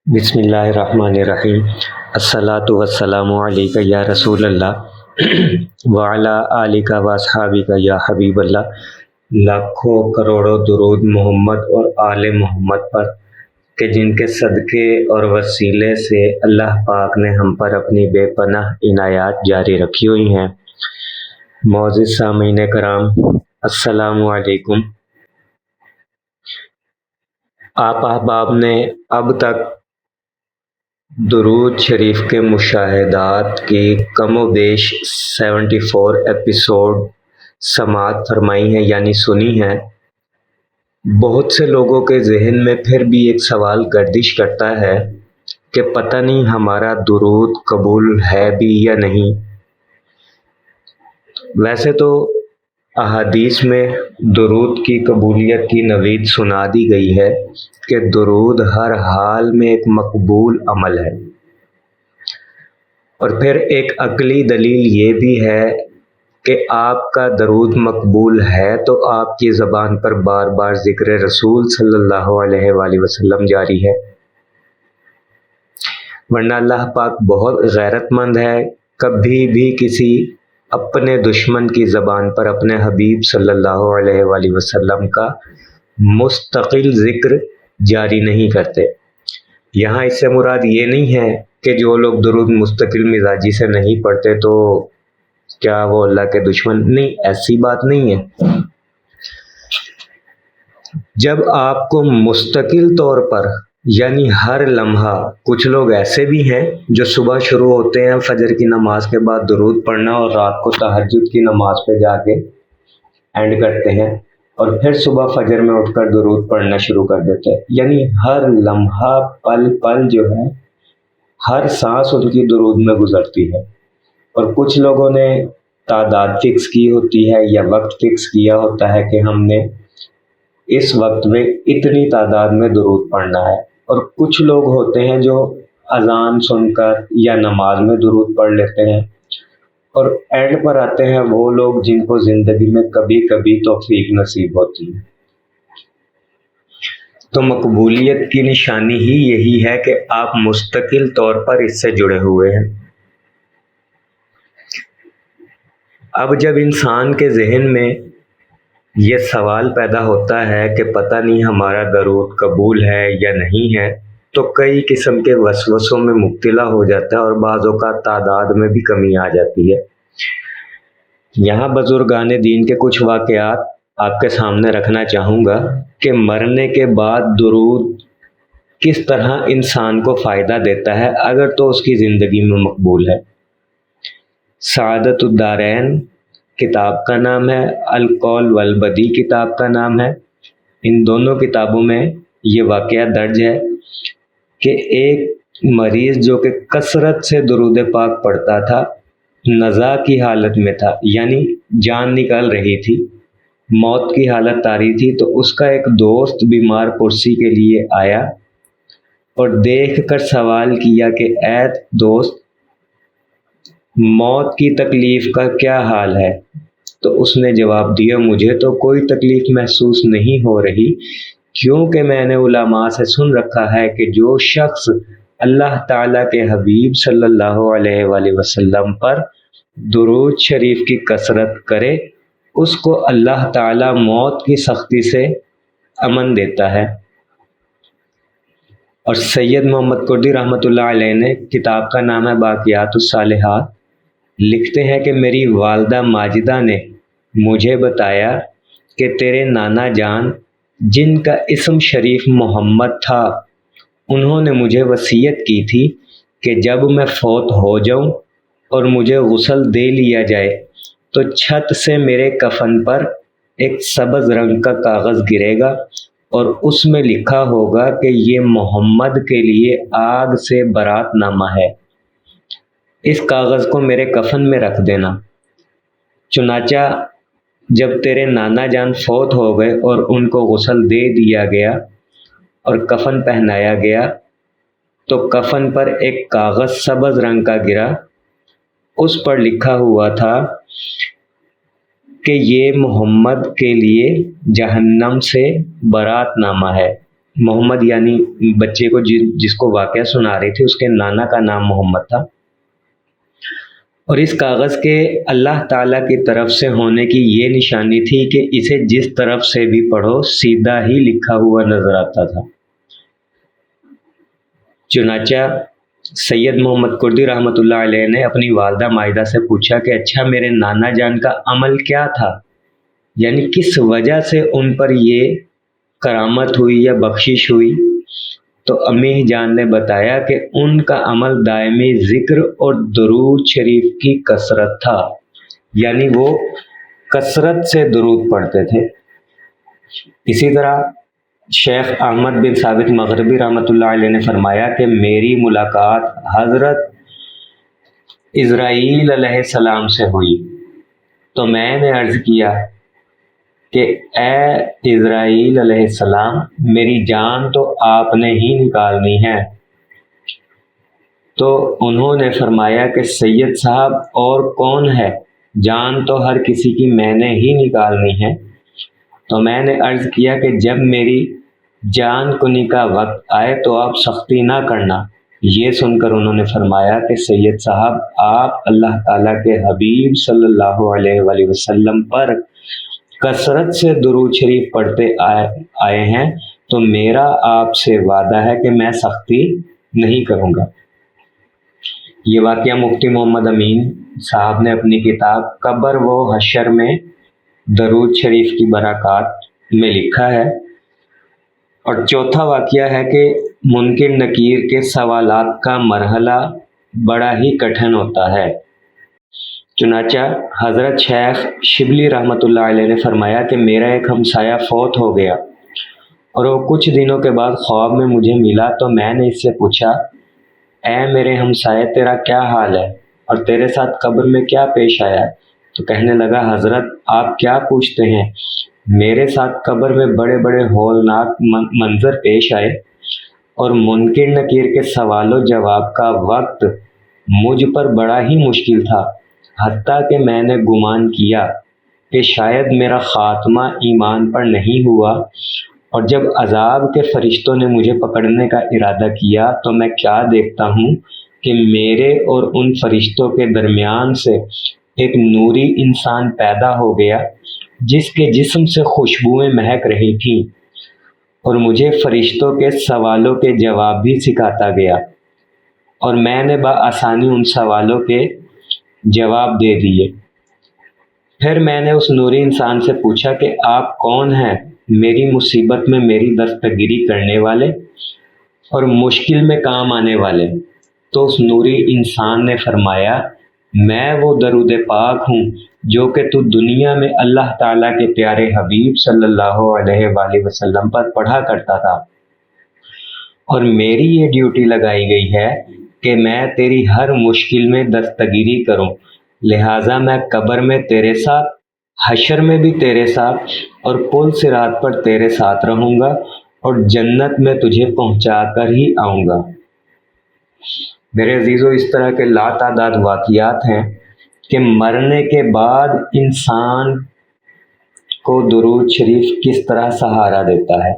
بسم اللہ الرحمن الرحیم۔ الصلاۃ والسلام علیک یا رسول اللہ وعلی آلک و اصحابک یا حبیب اللہ۔ لاکھوں کروڑوں درود محمد اور آل محمد پر کہ جن کے صدقے اور وسیلے سے اللہ پاک نے ہم پر اپنی بے پناہ عنایات جاری رکھی ہوئی ہیں۔ معزز سامعین کرام، السلام علیکم۔ آپ احباب نے اب تک درود شریف کے مشاہدات کی کم و بیش 74 ایپیسوڈ سماعت فرمائی ہیں، یعنی سنی ہیں۔ بہت سے لوگوں کے ذہن میں پھر بھی ایک سوال گردش کرتا ہے کہ پتہ نہیں ہمارا درود قبول ہے بھی یا نہیں۔ ویسے تو احادیث میں درود کی قبولیت کی نوید سنا دی گئی ہے کہ درود ہر حال میں ایک مقبول عمل ہے، اور پھر ایک عقلی دلیل یہ بھی ہے کہ آپ کا درود مقبول ہے تو آپ کی زبان پر بار بار ذکر رسول صلی اللہ علیہ وآلہ وسلم جاری ہے، ورنہ اللہ پاک بہت غیرت مند ہے، کبھی بھی کسی اپنے دشمن کی زبان پر اپنے حبیب صلی اللہ علیہ وآلہ وسلم کا مستقل ذکر جاری نہیں کرتے۔ یہاں اس سے مراد یہ نہیں ہے کہ جو لوگ درود مستقل مزاجی سے نہیں پڑھتے تو کیا وہ اللہ کے دشمن نہیں، ایسی بات نہیں ہے۔ جب آپ کو مستقل طور پر یعنی ہر لمحہ، کچھ لوگ ایسے بھی ہیں جو صبح شروع ہوتے ہیں فجر کی نماز کے بعد درود پڑھنا اور رات کو تہجد کی نماز پہ جا کے اینڈ کرتے ہیں، اور پھر صبح فجر میں اٹھ کر درود پڑھنا شروع کر دیتے ہیں، یعنی ہر لمحہ پل پل جو ہے، ہر سانس ان کی درود میں گزرتی ہے۔ اور کچھ لوگوں نے تعداد فکس کی ہوتی ہے یا وقت فکس کیا ہوتا ہے کہ ہم نے اس وقت میں اتنی تعداد میں درود پڑھنا ہے، اور کچھ لوگ ہوتے ہیں جو اذان سن کر یا نماز میں درود پڑھ لیتے ہیں، اور اینڈ پر آتے ہیں وہ لوگ جن کو زندگی میں کبھی کبھی توفیق نصیب ہوتی ہے۔ تو مقبولیت کی نشانی ہی یہی ہے کہ آپ مستقل طور پر اس سے جڑے ہوئے ہیں۔ اب جب انسان کے ذہن میں یہ سوال پیدا ہوتا ہے کہ پتہ نہیں ہمارا درود قبول ہے یا نہیں ہے، تو کئی قسم کے وسوسوں میں مبتلا ہو جاتا ہے، اور بعض اوقات تعداد میں بھی کمی آ جاتی ہے۔ یہاں بزرگان دین کے کچھ واقعات آپ کے سامنے رکھنا چاہوں گا کہ مرنے کے بعد درود کس طرح انسان کو فائدہ دیتا ہے اگر تو اس کی زندگی میں مقبول ہے۔ سعادت الدارین کتاب کا نام ہے، القول والبدی کتاب کا نام ہے۔ ان دونوں کتابوں میں یہ واقعہ درج ہے کہ ایک مریض جو کہ کثرت سے درود پاک پڑھتا تھا، نزا کی حالت میں تھا، یعنی جان نکل رہی تھی، موت کی حالت آ رہی تھی، تو اس کا ایک دوست بیمار پرسی کے لیے آیا اور دیکھ کر سوال کیا کہ اے دوست، موت کی تکلیف کا کیا حال ہے؟ تو اس نے جواب دیا، مجھے تو کوئی تکلیف محسوس نہیں ہو رہی، کیونکہ میں نے علماء سے سن رکھا ہے کہ جو شخص اللہ تعالیٰ کے حبیب صلی اللہ علیہ وآلہ وسلم پر درود شریف کی کثرت کرے، اس کو اللہ تعالیٰ موت کی سختی سے امن دیتا ہے۔ اور سید محمد کردی رحمۃ اللہ علیہ نے، کتاب کا نام ہے باقیات الصالحات، لکھتے ہیں کہ میری والدہ ماجدہ نے مجھے بتایا کہ تیرے نانا جان جن کا اسم شریف محمد تھا، انہوں نے مجھے وصیت کی تھی کہ جب میں فوت ہو جاؤں اور مجھے غسل دے لیا جائے تو چھت سے میرے کفن پر ایک سبز رنگ کا کاغذ گرے گا، اور اس میں لکھا ہوگا کہ یہ محمد کے لیے آگ سے برات نامہ ہے، اس کاغذ کو میرے کفن میں رکھ دینا۔ چنانچہ جب تیرے نانا جان فوت ہو گئے اور ان کو غسل دے دیا گیا اور کفن پہنایا گیا، تو کفن پر ایک کاغذ سبز رنگ کا گرا، اس پر لکھا ہوا تھا کہ یہ محمد کے لیے جہنم سے برات نامہ ہے، محمد یعنی بچے کو جس کو واقعہ سنا رہی تھی اس کے نانا کا نام محمد تھا، اور اس کاغذ کے اللہ تعالیٰ کی طرف سے ہونے کی یہ نشانی تھی کہ اسے جس طرف سے بھی پڑھو سیدھا ہی لکھا ہوا نظر آتا تھا۔ چنانچہ سید محمد کردی رحمۃ اللہ علیہ نے اپنی والدہ مائدہ سے پوچھا کہ اچھا میرے نانا جان کا عمل کیا تھا، یعنی کس وجہ سے ان پر یہ کرامت ہوئی یا بخشش ہوئی؟ تو امی جان نے بتایا کہ ان کا عمل دائمی ذکر اور درود شریف کی کثرت تھا، یعنی وہ کثرت سے درود پڑھتے تھے۔ اسی طرح شیخ احمد بن ثابت مغربی رحمۃ اللہ علیہ نے فرمایا کہ میری ملاقات حضرت اسرائیل علیہ السلام سے ہوئی، تو میں نے عرض کیا کہ اے اسرائیل علیہ السلام، میری جان تو آپ نے ہی نکالنی ہے۔ تو انہوں نے فرمایا کہ سید صاحب اور کون ہے، جان تو ہر کسی کی میں نے ہی نکالنی ہے۔ تو میں نے عرض کیا کہ جب میری جان کنی کا وقت آئے تو آپ سختی نہ کرنا۔ یہ سن کر انہوں نے فرمایا کہ سید صاحب آپ اللہ تعالیٰ کے حبیب صلی اللہ علیہ وآلہ وسلم پر کثرت سے درود شریف پڑھتے آئے ہیں، تو میرا آپ سے وعدہ ہے کہ میں سختی نہیں کروں گا۔ یہ واقعہ مفتی محمد امین صاحب نے اپنی کتاب قبر و حشر میں درود شریف کی برکات میں لکھا ہے۔ اور چوتھا واقعہ ہے کہ منکر نکیر کے سوالات کا مرحلہ بڑا ہی کٹھن ہوتا ہے۔ چنانچہ حضرت شیخ شبلی رحمۃ اللہ علیہ نے فرمایا کہ میرا ایک ہمسایہ فوت ہو گیا اور وہ کچھ دنوں کے بعد خواب میں مجھے ملا، تو میں نے اس سے پوچھا اے میرے ہمسائے تیرا کیا حال ہے اور تیرے ساتھ قبر میں کیا پیش آیا ہے؟ تو کہنے لگا حضرت آپ کیا پوچھتے ہیں، میرے ساتھ قبر میں بڑے بڑے ہولناک منظر پیش آئے اور منکر نکیر کے سوال و جواب کا وقت مجھ پر بڑا ہی مشکل تھا، حتیٰ کہ میں نے گمان کیا کہ شاید میرا خاتمہ ایمان پر نہیں ہوا، اور جب عذاب کے فرشتوں نے مجھے پکڑنے کا ارادہ کیا تو میں کیا دیکھتا ہوں کہ میرے اور ان فرشتوں کے درمیان سے ایک نوری انسان پیدا ہو گیا جس کے جسم سے خوشبوئیں مہک رہی تھیں، اور مجھے فرشتوں کے سوالوں کے جواب بھی سکھاتا گیا، اور میں نے بآسانی ان سوالوں کے جواب دے دیے۔ پھر میں نے اس نوری انسان سے پوچھا کہ آپ کون ہیں، میری مصیبت میں میری دستگیری کرنے والے اور مشکل میں کام آنے والے؟ تو اس نوری انسان نے فرمایا میں وہ درود پاک ہوں جو کہ تو دنیا میں اللہ تعالیٰ کے پیارے حبیب صلی اللہ علیہ وآلہ وسلم پر پڑھا کرتا تھا، اور میری یہ ڈیوٹی لگائی گئی ہے کہ میں تیری ہر مشکل میں دستگیری کروں، لہٰذا میں قبر میں تیرے ساتھ، حشر میں بھی تیرے ساتھ، اور پل صراط پر تیرے ساتھ رہوں گا، اور جنت میں تجھے پہنچا کر ہی آؤں گا۔ میرے عزیزو، اس طرح کے لاتعداد واقعات ہیں کہ مرنے کے بعد انسان کو درود شریف کس طرح سہارا دیتا ہے،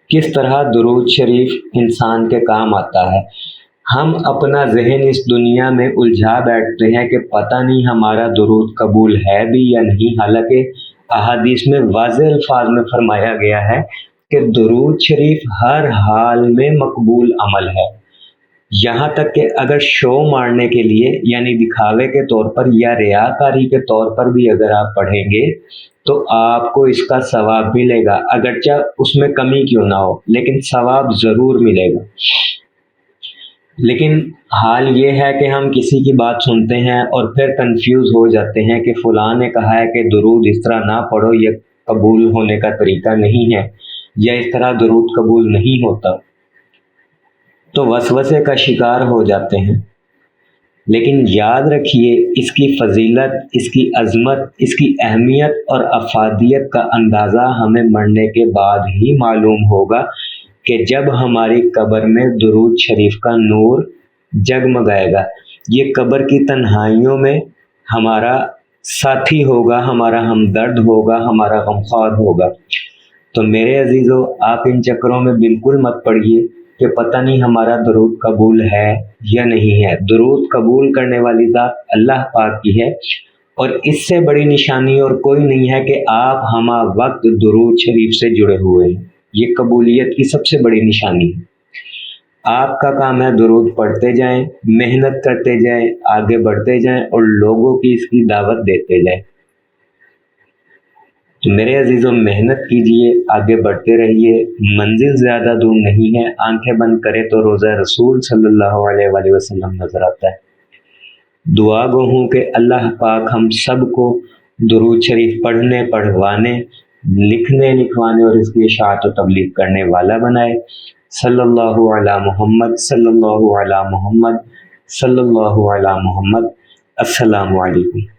کس طرح درود شریف انسان کے کام آتا ہے۔ ہم اپنا ذہن اس دنیا میں الجھا بیٹھتے ہیں کہ پتہ نہیں ہمارا درود قبول ہے بھی یا نہیں، حالانکہ احادیث میں واضح الفاظ میں فرمایا گیا ہے کہ درود شریف ہر حال میں مقبول عمل ہے، یہاں تک کہ اگر شو مارنے کے لیے یعنی دکھاوے کے طور پر یا ریاکاری کے طور پر بھی اگر آپ پڑھیں گے تو آپ کو اس کا ثواب ملے گا، اگرچہ اس میں کمی کیوں نہ ہو، لیکن ثواب ضرور ملے گا۔ لیکن حال یہ ہے کہ ہم کسی کی بات سنتے ہیں اور پھر کنفیوز ہو جاتے ہیں کہ فلاں نے کہا ہے کہ درود اس طرح نہ پڑھو، یہ قبول ہونے کا طریقہ نہیں ہے، یا اس طرح درود قبول نہیں ہوتا، تو وسوسے کا شکار ہو جاتے ہیں۔ لیکن یاد رکھیے اس کی فضیلت، اس کی عظمت، اس کی اہمیت اور افادیت کا اندازہ ہمیں مرنے کے بعد ہی معلوم ہوگا کہ جب ہماری قبر میں درود شریف کا نور جگمگائے گا، یہ قبر کی تنہائیوں میں ہمارا ساتھی ہوگا، ہمارا ہمدرد ہوگا، ہمارا غمخوار ہوگا۔ تو میرے عزیزو، آپ ان چکروں میں بالکل مت پڑیے کہ پتہ نہیں ہمارا درود قبول ہے یا نہیں ہے۔ درود قبول کرنے والی ذات اللہ پاک کی ہے، اور اس سے بڑی نشانی اور کوئی نہیں ہے کہ آپ ہمہ وقت درود شریف سے جڑے ہوئے ہیں۔ یہ قبولیت کی سب سے بڑی نشانی ہے۔ آپ کا کام ہے درود پڑھتے جائیں، محنت کرتے جائیں، آگے بڑھتے جائیں اور لوگوں کی اس کی دعوت دیتے جائیں۔ تو میرے عزیزوں، محنت کیجئے، آگے بڑھتے رہیے، منزل زیادہ دور نہیں ہے۔ آنکھیں بند کرے تو روضہ رسول صلی اللہ علیہ وآلہ وسلم نظر آتا ہے۔ دعا گو ہوں کہ اللہ پاک ہم سب کو درود شریف پڑھنے، پڑھوانے، لکھنے، لکھوانے اور اس کی اشاعت و تبلیغ کرنے والا بنائے۔ صلی اللہ علی محمد، صلی اللہ علی محمد، صلی اللہ علی محمد۔ السلام علیکم۔